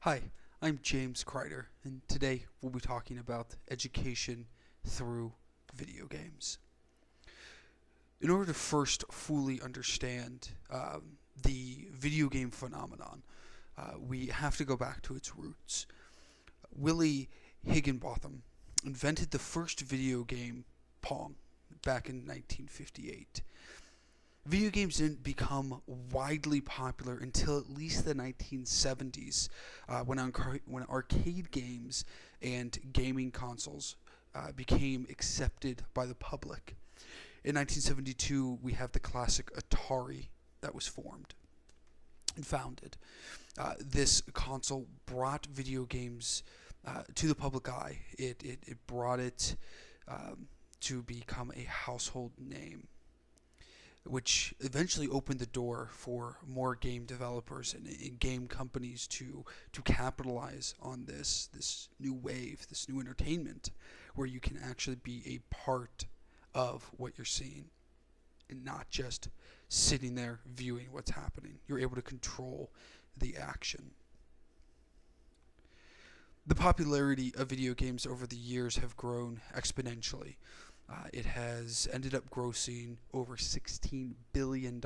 Hi, I'm James Kreider, and today we'll be talking about education through video games. In order to first fully understand the video game phenomenon, we have to go back to its roots. Willie Higginbotham invented the first video game, Pong, back in 1958. Video games didn't become widely popular until at least the 1970s, when arcade games and gaming consoles became accepted by the public. In 1972, we have the classic Atari that was formed and founded. This console brought video games to the public eye. It brought it to become a household name, which eventually opened the door for more game developers and game companies to capitalize on this new wave, this new entertainment, where you can actually be a part of what you're seeing and not just sitting there viewing what's happening. You're able to control the action. The popularity of video games over the years have grown exponentially. It has ended up grossing over $16 billion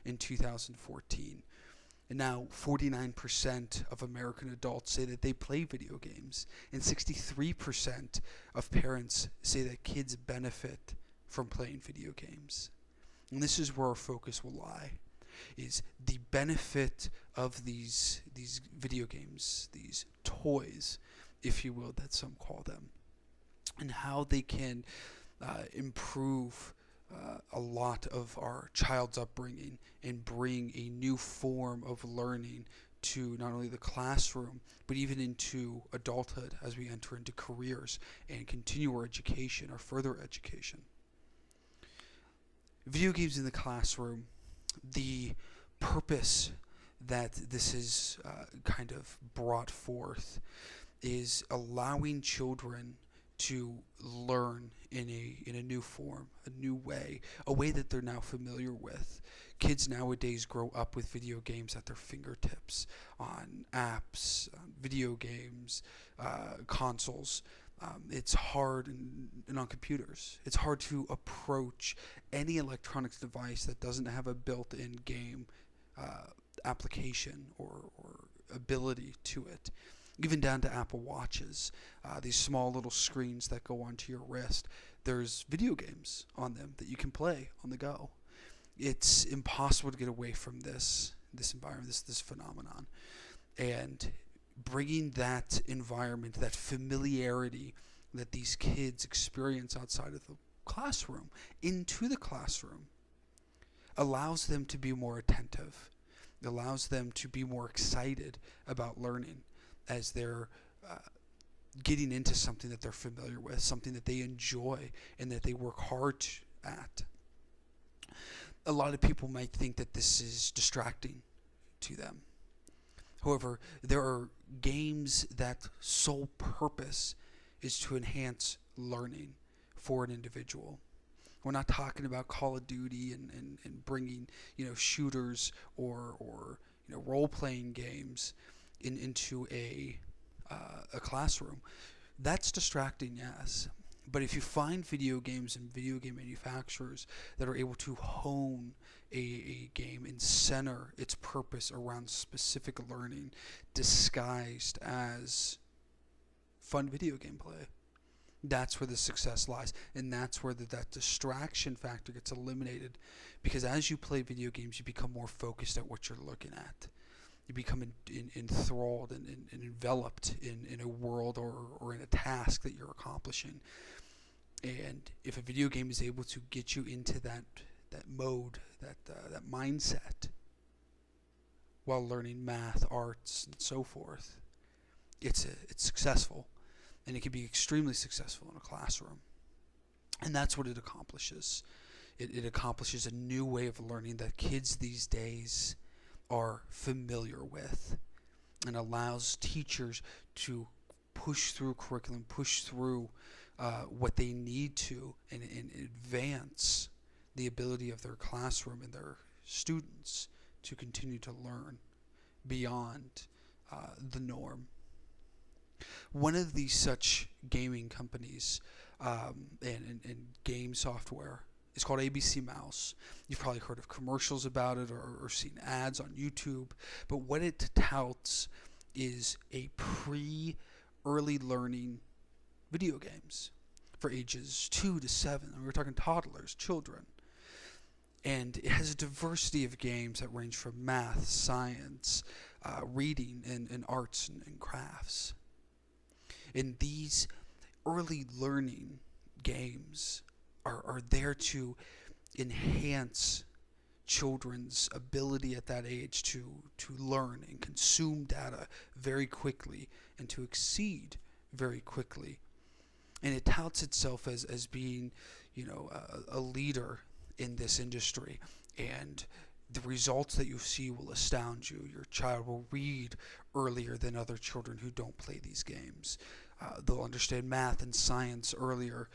in 2014. And now 49% of American adults say that they play video games, and 63% of parents say that kids benefit from playing video games. And this is where our focus will lie, is the benefit of these video games, these toys, if you will, that some call them, and how they can improve a lot of our child's upbringing and bring a new form of learning to not only the classroom, but even into adulthood as we enter into careers and continue our education, our further education. Video games in the classroom, the purpose that this is kind of brought forth is allowing children to learn in a new form, a new way, a way that they're now familiar with. Kids nowadays grow up with video games at their fingertips, on apps, on video games, consoles. It's hard, and on computers. It's hard to approach any electronics device that doesn't have a built-in game application or ability to it. Even down to Apple Watches, these small little screens that go onto your wrist. There's video games on them that you can play on the go. It's impossible to get away from this environment, this phenomenon, and bringing that environment, that familiarity that these kids experience outside of the classroom into the classroom allows them to be more attentive, allows them to be more excited about learning as they're getting into something that they're familiar with, something that they enjoy and that they work hard at. A lot of people might think that this is distracting to them. However, there are games that sole purpose is to enhance learning for an individual. We're not talking about Call of Duty and bringing shooters or role-playing games into a classroom. That's distracting, yes. But if you find video games and video game manufacturers that are able to hone a game and center its purpose around specific learning disguised as fun video game play, that's where the success lies, and that's where that distraction factor gets eliminated, because as you play video games, you become more focused at what you're looking at. You become enthralled and enveloped in a world or in a task that you're accomplishing. And if a video game is able to get you into that mode, that mindset, while learning math, arts, and so forth, it's successful, and it can be extremely successful in a classroom. And that's what it accomplishes. It accomplishes a new way of learning that kids these days are familiar with, and allows teachers to push through curriculum, push through what they need to, and advance the ability of their classroom and their students to continue to learn beyond the norm. One of these such gaming companies and game software is called ABC Mouse. You've probably heard of commercials about it or seen ads on YouTube. But what it touts is a early learning video games for ages 2 to 7. And we're talking toddlers, children. And it has a diversity of games that range from math, science, reading, and arts and crafts. And these early learning games are there to enhance children's ability at that age to learn and consume data very quickly and to exceed very quickly. And it touts itself as being, a leader in this industry. And the results that you see will astound you. Your child will read earlier than other children who don't play these games. They'll understand math and science earlier,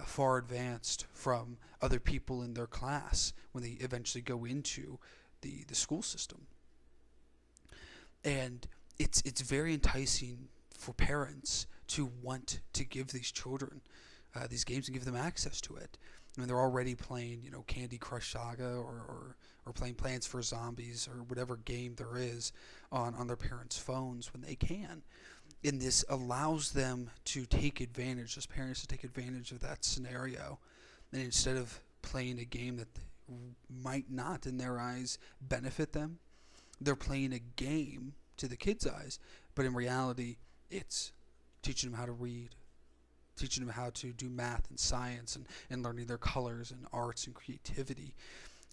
far advanced from other people in their class when they eventually go into the school system. And it's very enticing for parents to want to give these children these games and give them access to it. I mean, they're already playing, Candy Crush Saga or playing Plants vs. Zombies or whatever game there is on their parents' phones when they can. And this allows them to take advantage, as parents to take advantage of that scenario. And instead of playing a game that might not, in their eyes, benefit them, they're playing a game to the kids' eyes. But in reality, it's teaching them how to read, teaching them how to do math and science and learning their colors and arts and creativity.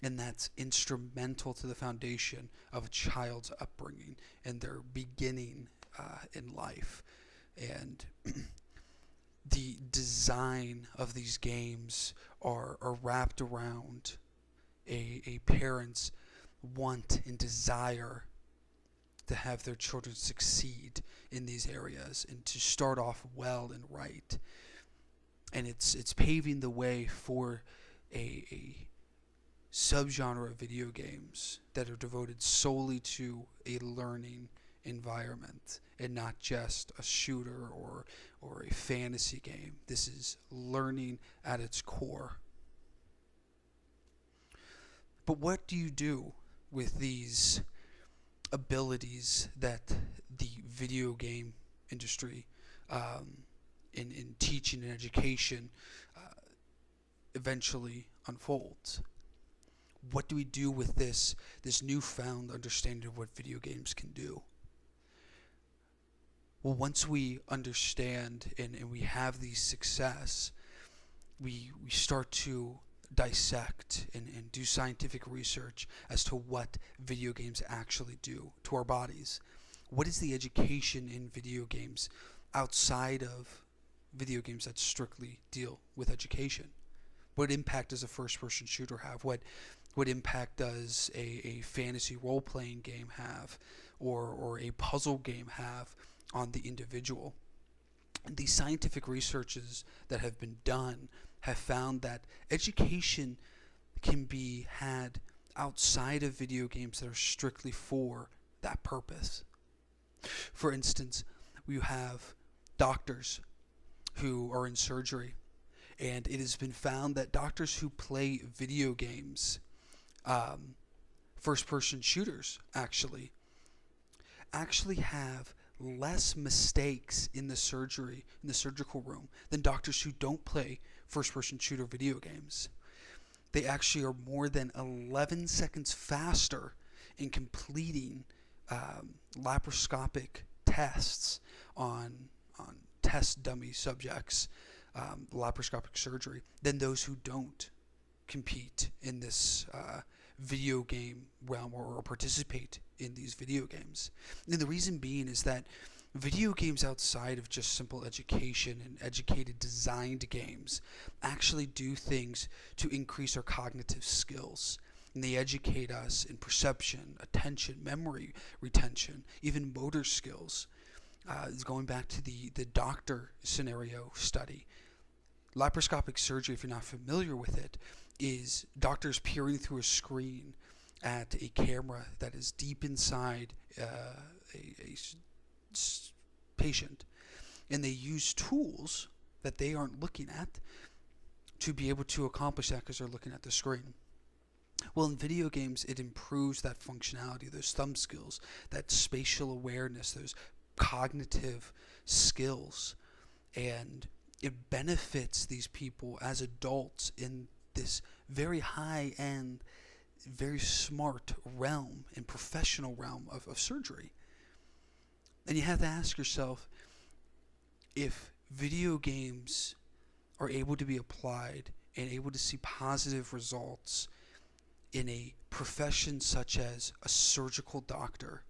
And that's instrumental to the foundation of a child's upbringing and their beginning in life. And the design of these games are wrapped around a parent's want and desire to have their children succeed in these areas and to start off well and right. And it's paving the way for a subgenre of video games that are devoted solely to a learning environment and not just a shooter or a fantasy game. This is learning at its core. But what do you do with these abilities that the video game industry in teaching and education eventually unfolds? What do we do with this newfound understanding of what video games can do? Well, once we understand and we have these success, we start to dissect and do scientific research as to what video games actually do to our bodies. What is the education in video games outside of video games that strictly deal with education? What impact does a first-person shooter have? What impact does a fantasy role-playing game have, or a puzzle game have on the individual? And these scientific researches that have been done have found that education can be had outside of video games that are strictly for that purpose. For instance, we have doctors who are in surgery, and it has been found that doctors who play video games, first-person shooters actually have less mistakes in the surgical room than doctors who don't play first-person shooter video games. They actually are more than 11 seconds faster in completing laparoscopic tests on test dummy subjects, laparoscopic surgery, than those who don't compete in this video game realm or participate in these video games. And the reason being is that video games outside of just simple education and educated designed games actually do things to increase our cognitive skills. And they educate us in perception, attention, memory retention, even motor skills. Going back to the doctor scenario study, laparoscopic surgery, if you're not familiar with it, is doctors peering through a screen at a camera that is deep inside a patient, and they use tools that they aren't looking at to be able to accomplish that because they're looking at the screen. Well, in video games, it improves that functionality, those thumb skills, that spatial awareness, those cognitive skills, and it benefits these people as adults in this very high end, very smart realm and professional realm of surgery. And you have to ask yourself, if video games are able to be applied and able to see positive results in a profession such as a surgical doctor,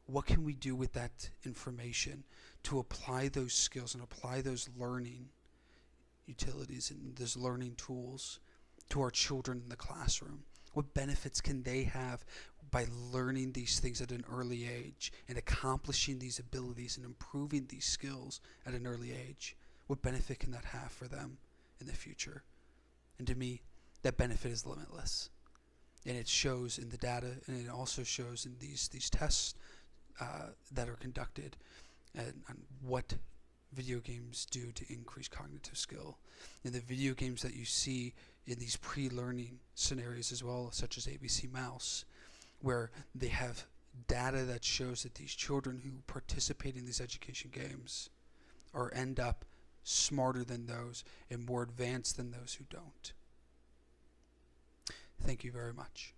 what can we do with that information to apply those skills and apply those learning utilities and those learning tools to our children in the classroom? What benefits can they have by learning these things at an early age and accomplishing these abilities and improving these skills at an early age? What benefit can that have for them in the future? And to me, that benefit is limitless. And it shows in the data, and it also shows in these tests that are conducted and on what video games do to increase cognitive skill. And the video games that you see in these pre-learning scenarios as well, such as ABC Mouse, where they have data that shows that these children who participate in these education games or end up smarter than those and more advanced than those who don't. Thank you very much.